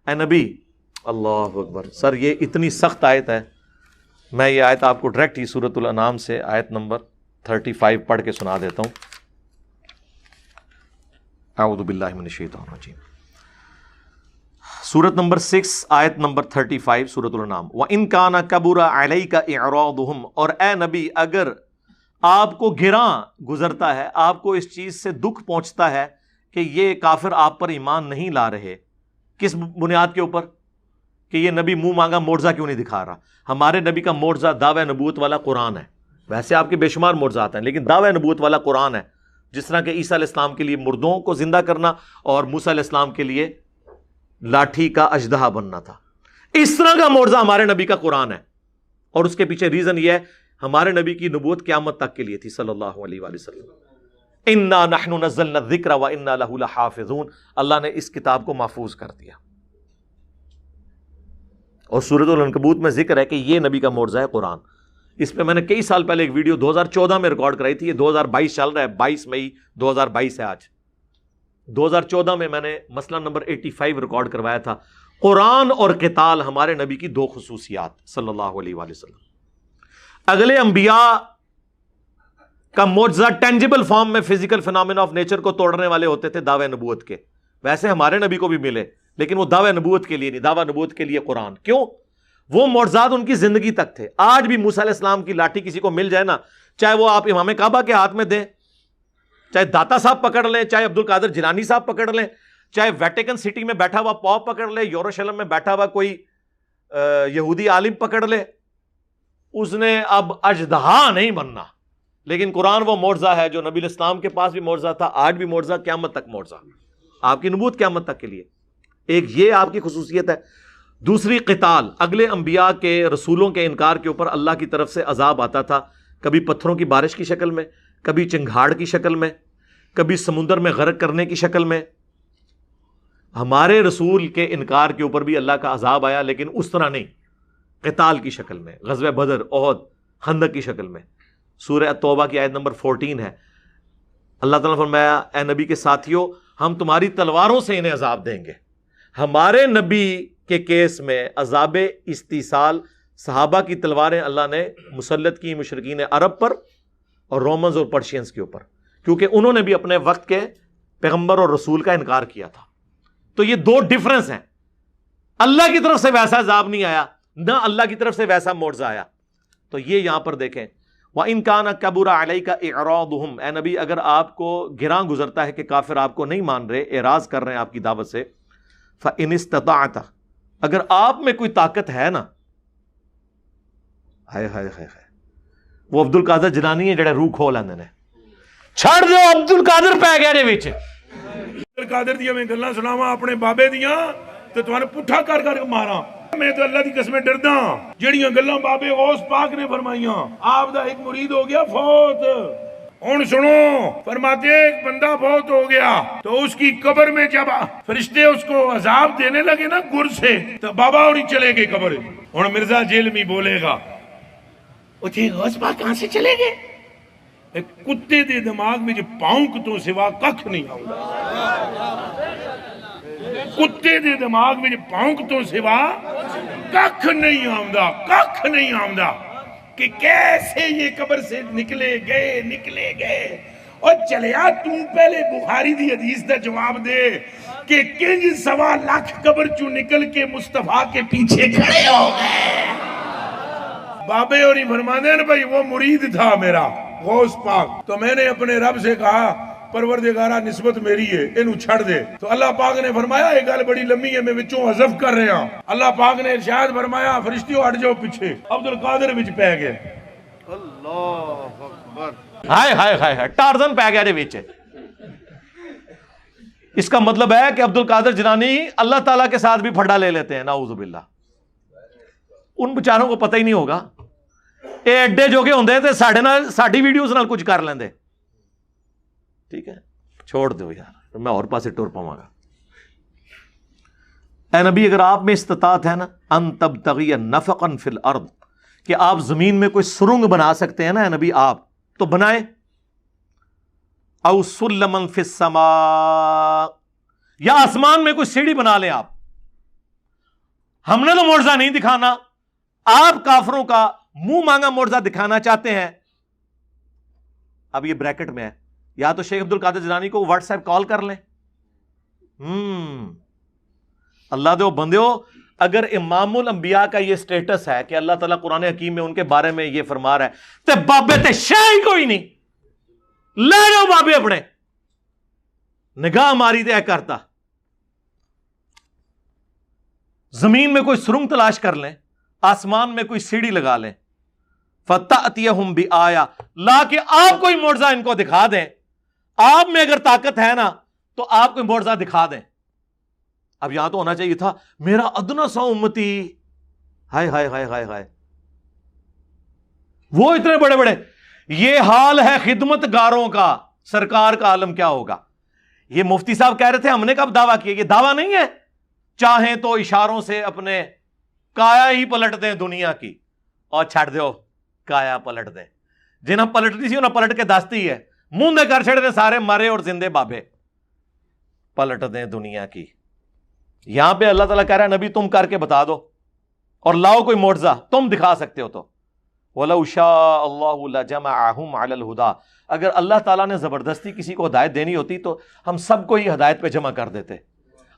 اے نبی، اللہ اکبر سر، یہ اتنی سخت آیت ہے. میں یہ آیت آپ کو ڈائریکٹ ہی سورۃ الانعام سے آیت نمبر 35 پڑھ کے سنا دیتا ہوں. اعوذ باللہ من الشیطان الرجیم. سورت نمبر 6 آیت نمبر 35 سورۃ الانعام. وَإِن كَانَ كَبُرَ عَلَيْكَ إِعْرَاضُهُمْ، اور اے نبی اگر آپ کو گراں گزرتا ہے، آپ کو اس چیز سے دکھ پہنچتا ہے کہ یہ کافر آپ پر ایمان نہیں لا رہے. کس بنیاد کے اوپر؟ کہ یہ نبی منہ مانگا معجزہ کیوں نہیں دکھا رہا. ہمارے نبی کا معجزہ دعوی نبوت والا قرآن ہے. ویسے آپ کے بے شمار معجزات ہیں، لیکن دعوی نبوت والا قرآن ہے. جس طرح کہ عیسیٰ علیہ السلام کے لیے مردوں کو زندہ کرنا اور موسیٰ علیہ السلام کے لیے لاٹھی کا اژدہا بننا تھا، اس طرح کا معجزہ ہمارے نبی کا قرآن ہے. اور اس کے پیچھے ریزن یہ ہے، ہمارے نبی کی نبوت قیامت تک کے لیے تھی صلی اللہ علیہ وآلہ وسلم. انا نحن نزلنا الذکر وانا لہ لحافظون. اللہ نے اس کتاب کو محفوظ کر دیا. اور سورۃ العنکبوت میں ذکر ہے کہ یہ نبی کا معجزہ ہے قرآن. اس پہ میں نے کئی سال پہلے ایک ویڈیو 2014 میں ریکارڈ کرائی تھی. یہ 2022 چل رہا ہے، 22 مئی 2022 ہے آج. 2014 میں نے مسئلہ نمبر 85 ریکارڈ کروایا تھا. قرآن اور قتال ہمارے نبی کی دو خصوصیات صلی اللہ علیہ وآلہ وسلم. اگلے انبیاء کا معجزہ ٹینجیبل فارم میں فزیکل فینامنا آف نیچر کو توڑنے والے ہوتے تھے دعوی نبوت کے. ویسے ہمارے نبی کو بھی ملے، لیکن وہ دعوی نبوت کے لیے نہیں، دعوی نبوت کے لیے قرآن. کیوں؟ وہ معجزات ان کی زندگی تک تھے. آج بھی موسیٰ علیہ السلام کی لاٹھی کسی کو مل جائے نا، چاہے وہ آپ امام کعبہ کے ہاتھ میں دیں، چاہے داتا صاحب پکڑ لیں، چاہے عبد القادر جیلانی صاحب پکڑ لیں، چاہے ویٹیکن سٹی میں بیٹھا ہوا پاپ پکڑ لے، یروشلم میں بیٹھا ہوا کوئی یہودی عالم پکڑ لے، اس نے اب اژدہا نہیں بننا. لیکن قرآن وہ معجزہ ہے جو نبی الاسلام کے پاس بھی معجزہ تھا، آج بھی معجزہ، قیامت تک معجزہ. آپ کی نبوت قیامت تک کے لیے. ایک یہ آپ کی خصوصیت ہے. دوسری قتال، اگلے انبیاء کے رسولوں کے انکار کے اوپر اللہ کی طرف سے عذاب آتا تھا، کبھی پتھروں کی بارش کی شکل میں، کبھی چنگھاڑ کی شکل میں، کبھی سمندر میں غرق کرنے کی شکل میں. ہمارے رسول کے انکار کے اوپر بھی اللہ کا عذاب آیا، لیکن اس طرح نہیں، قتال کی شکل میں، غزوہ بدر، احد، خندق کی شکل میں. سورہ توبہ کی آیت نمبر 14 ہے. اللہ تعالیٰ نے فرمایا اے نبی کے ساتھیوں، ہم تمہاری تلواروں سے انہیں عذاب دیں گے. ہمارے نبی کے کیس میں عذاب استیصال، صحابہ کی تلواریں اللہ نے مسلط کی مشرکین عرب پر اور رومنز اور پرشینز کے اوپر، کیونکہ انہوں نے بھی اپنے وقت کے پیغمبر اور رسول کا انکار کیا تھا. تو یہ دو ڈفرنس ہیں. اللہ کی طرف سے ویسا عذاب نہیں آیا، نہ اللہ کی طرف سے ویسا معجزہ آیا. تو یہ یہاں پر دیکھیں، وَإِن كَانَ كَبُرَ عَلَيْكَ إِعْرَاضُهُمْ، اے نبی اگر آپ کو گراں گزرتا ہے کہ کافر آپ کو نہیں مان رہے، اعراض کر رہے ہیں آپ کی دعوت سے، فَإِنِ اسْتَطَعْتَ، اگر آپ میں کوئی طاقت ہے نا، ہائے ہائے ہائے ہائے، وہ عبد القادر جیلانی ہے جڑے روح کھول لیندے نے. چھڑ دو عبد القادر پی گئے دے وچ. عبد القادر دیاں میں گلاں سناواں اپنے بابے دیاں تے تھانوں پٹھا کر کر ماراں. میں تو اللہ دی قسمیں ڈردا ہاں جڑیاں گلاں بابے غوث پاک نے فرمائیاں. آپ دا ایک مرید ہو گیا فوت. ہن سنو، فرماتے ایک بندہ فوت ہو گیا تو اس کی قبر میں جب فرشتے اس کو عذاب دینے لگے نا گر سے، تو بابا اور ہی چلے گئے قبر. ہن مرزا جیلمی بولے گا او جی غوث پاک کہاں سے چلے گئے؟ ایک کتے دے دماغ میں جو پاؤنک تو سوا ککھ نہیں آؤں. کتے دے دماغ میں جو پاؤنک تو سوا ککھ نہیں آؤں، ککھ نہیں آؤں کہ کیسے یہ قبر سے نکلے گئے. اور چلیا تم پہلے بخاری دی حدیث دا جواب دے کہ کنج 1.25 لاکھ قبر چوں نکل کے مصطفیٰ کے پیچھے کھڑے ہو گئے. بابے اور ہی فرمانے ہیں بھائی وہ مرید تھا میرا غوث پاک، تو میں نے اپنے رب سے کہا پروردگارہ نسبت میری ہے، انہوں چھڑ دے. تو اللہ پاک نے فرمایا یہ گل بڑی لمبی ہے، میں وچوں حذف کر رہا ہوں. اللہ پاک نے ارشاد فرمایا فرشتیوں ہٹ جاؤ پیچھے. عبد القادر وچ پہ گئے. اللہ اکبر، ہائے ہائے ہائے ہائے، ٹارزن پہ گئے دے وچ. اس کا مطلب ہے کہ عبد القادر جیلانی اللہ تعالیٰ کے ساتھ بھی پھڈا لے لیتے ہیں، نعوذ باللہ. ان بیچاروں کو پتہ ہی نہیں ہوگا. یہ ایڈے جو کہ ہوندے تے ساڈے نال ساڈی ویڈیوز نال کچھ کر لیندے. ٹھیک ہے، چھوڑ دو یار، میں اور پاسے ٹور پاؤں گا. اے نبی اگر آپ میں استطاعت ہے نا، ان تبتغی نفقا فی الارض، کہ آپ زمین میں کوئی سرنگ بنا سکتے ہیں نا، اے نبی آپ تو بنائیں. او سلما فی السماء، یا آسمان میں کوئی سیڑھی بنا لیں آپ. ہم نے تو معجزہ نہیں دکھانا، آپ کافروں کا منہ مانگا معجزہ دکھانا چاہتے ہیں۔ اب یہ بریکٹ میں ہے، یا تو شیخ عبد القادر جیلانی کو واٹس ایپ کال کر لیں۔ اللہ دے بندیو، اگر امام الانبیاء کا یہ سٹیٹس ہے کہ اللہ تعالیٰ قرآن حکیم میں ان کے بارے میں یہ فرما رہا ہے، تے بابے تے شے ہی کوئی نہیں، لے جاؤ بابے اپنے، نگاہ ماری تے کرتا، زمین میں کوئی سرنگ تلاش کر لیں، آسمان میں کوئی سیڑھی لگا لیں، فَتَأْتِيَهُمْ بِآيَةٍ، لا کہ آپ کوئی معجزہ ان کو دکھا دیں، آپ میں اگر طاقت ہے نا تو آپ کوئی معجزہ دکھا دیں۔ اب یہاں تو ہونا چاہیے تھا میرا ادنا سا امتی، ہائے ہائے ہائے ہائے ہائے، وہ اتنے بڑے بڑے، یہ حال ہے خدمت گاروں کا، سرکار کا عالم کیا ہوگا؟ یہ مفتی صاحب کہہ رہے تھے ہم نے کب دعویٰ کیا؟ یہ دعویٰ نہیں ہے، چاہیں تو اشاروں سے اپنے کایا ہی پلٹ دیں دنیا کی، اور چھڑ دیو کایا پلٹ دیں، جنہیں پلٹنی سی انہیں پلٹ کے دستی ہے، منہ دے کر چھڑ دیں سارے مرے اور زندے بابے، پلٹ دیں دنیا کی۔ یہاں پہ اللہ تعالیٰ کہہ رہا ہے نبی تم کر کے بتا دو اور لاؤ کوئی معجزہ، تم دکھا سکتے ہو تو۔ وَلَوْ شَاءَ اللَّهُ لَجَمَعَهُمْ عَلَى الْهُدَى، اگر اللہ تعالیٰ نے زبردستی کسی کو ہدایت دینی ہوتی تو ہم سب کو ہی ہدایت پہ جمع کر دیتے۔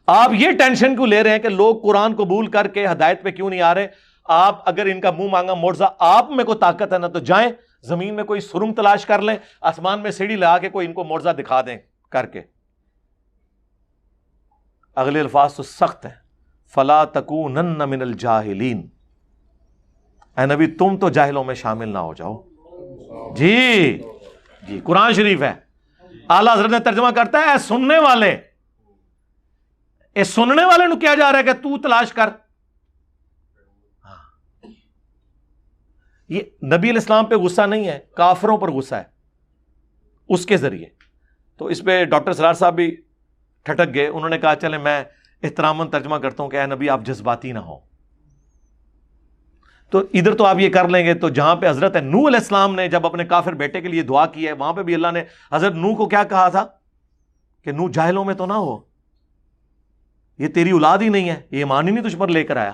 آپ یہ ٹینشن کیوں لے رہے ہیں کہ لوگ قرآن قبول کر کے ہدایت پہ کیوں نہیں آ رہے؟ آپ اگر ان کا منہ مانگا معجزہ آپ میں کوئی طاقت ہے نا تو جائیں زمین میں کوئی سرنگ تلاش کر لیں، آسمان میں سیڑھی لگا کے کوئی ان کو معجزہ دکھا دیں کر کے۔ اگلے الفاظ تو سخت ہیں، فَلَا تَكُونَنَّ مِنَ الْجَاهِلِينَ، اے نبی تم تو جاہلوں میں شامل نہ ہو جاؤ۔ جی قرآن شریف ہے، اعلیٰ حضرت نے ترجمہ کرتا ہے اے سننے والے، اے سننے والے نو کیا جا رہا ہے کہ تو تلاش کر۔ یہ نبی علیہ السلام پہ غصہ نہیں ہے، کافروں پر غصہ ہے اس کے ذریعے۔ تو اس پہ ڈاکٹر سرار صاحب بھی ٹھٹک گئے، انہوں نے کہا چلے میں احتراماً ترجمہ کرتا ہوں کہ اے نبی آپ جذباتی نہ ہو۔ تو ادھر تو آپ یہ کر لیں گے، تو جہاں پہ حضرت نوح علیہ السلام نے جب اپنے کافر بیٹے کے لیے دعا کی ہے، وہاں پہ بھی اللہ نے حضرت نوح کو کیا کہا تھا کہ نوح جاہلوں میں تو نہ ہو، یہ تیری اولاد ہی نہیں ہے، یہ ایمان ہی نہیں تجھ پر لے کر آیا۔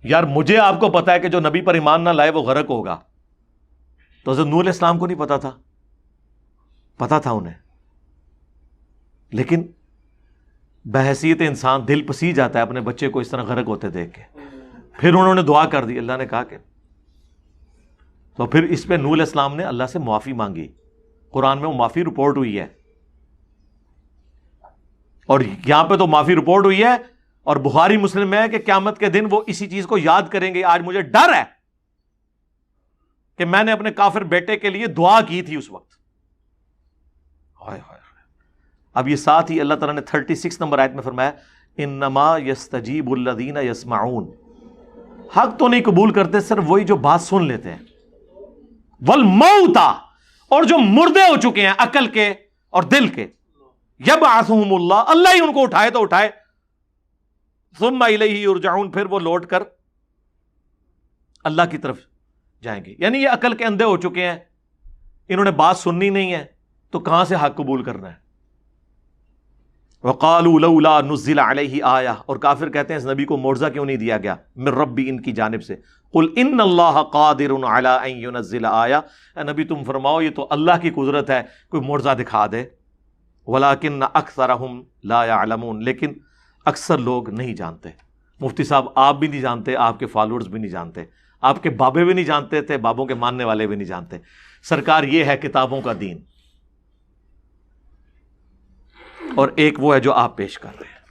یار مجھے آپ کو پتا ہے کہ جو نبی پر ایمان نہ لائے وہ غرق ہوگا، تو حضرت نوح علیہ السلام کو نہیں پتا تھا؟ پتا تھا انہیں، لیکن بحیثیت انسان دل پسی جاتا ہے اپنے بچے کو اس طرح غرق ہوتے دیکھ کے۔ پھر انہوں نے دعا کر دی، اللہ نے کہا کہ تو پھر اس پہ نوح علیہ السلام نے اللہ سے معافی مانگی، قرآن میں وہ معافی رپورٹ ہوئی ہے، اور یہاں پہ تو معافی رپورٹ ہوئی ہے، اور بخاری مسلم میں ہے کہ قیامت کے دن وہ اسی چیز کو یاد کریں گے۔ آج مجھے ڈر ہے کہ میں نے اپنے کافر بیٹے کے لیے دعا کی تھی اس وقت۔ ہائے ہائے۔ اب یہ ساتھ ہی اللہ تعالیٰ نے 36 نمبر آیت میں فرمایا انما یستجیب الذین یسمعون، حق تو نہیں قبول کرتے، صرف وہی جو بات سن لیتے ہیں، والموتى، اور جو مردے ہو چکے ہیں عقل کے اور دل کے، یبعثہم اللہ، اللہ ہی ان کو اٹھائے تو اٹھائے، ثم الیہ یرجعون، پھر وہ لوٹ کر اللہ کی طرف جائیں گے۔ یعنی یہ عقل کے اندھے ہو چکے ہیں، انہوں نے بات سننی نہیں ہے تو کہاں سے حق قبول کرنا ہے۔ وقالوا لولا نزل علیہ آیہ، اور کافر کہتے ہیں اس نبی کو معجزہ کیوں نہیں دیا گیا من ربی، ان کی جانب سے۔ قل ان اللہ قادر علی ان ینزل آیہ، اے نبی تم فرماؤ یہ تو اللہ کی قدرت ہے کوئی معجزہ دکھا دے، ولکن اکثرہم لا یعلمون، لیکن اکثر لوگ نہیں جانتے۔ مفتی صاحب آپ بھی نہیں جانتے، آپ کے فالوورز بھی نہیں جانتے، آپ کے بابے بھی نہیں جانتے تھے، بابوں کے ماننے والے بھی نہیں جانتے۔ سرکار یہ ہے کتابوں کا دین، اور ایک وہ ہے جو آپ پیش کر رہے ہیں۔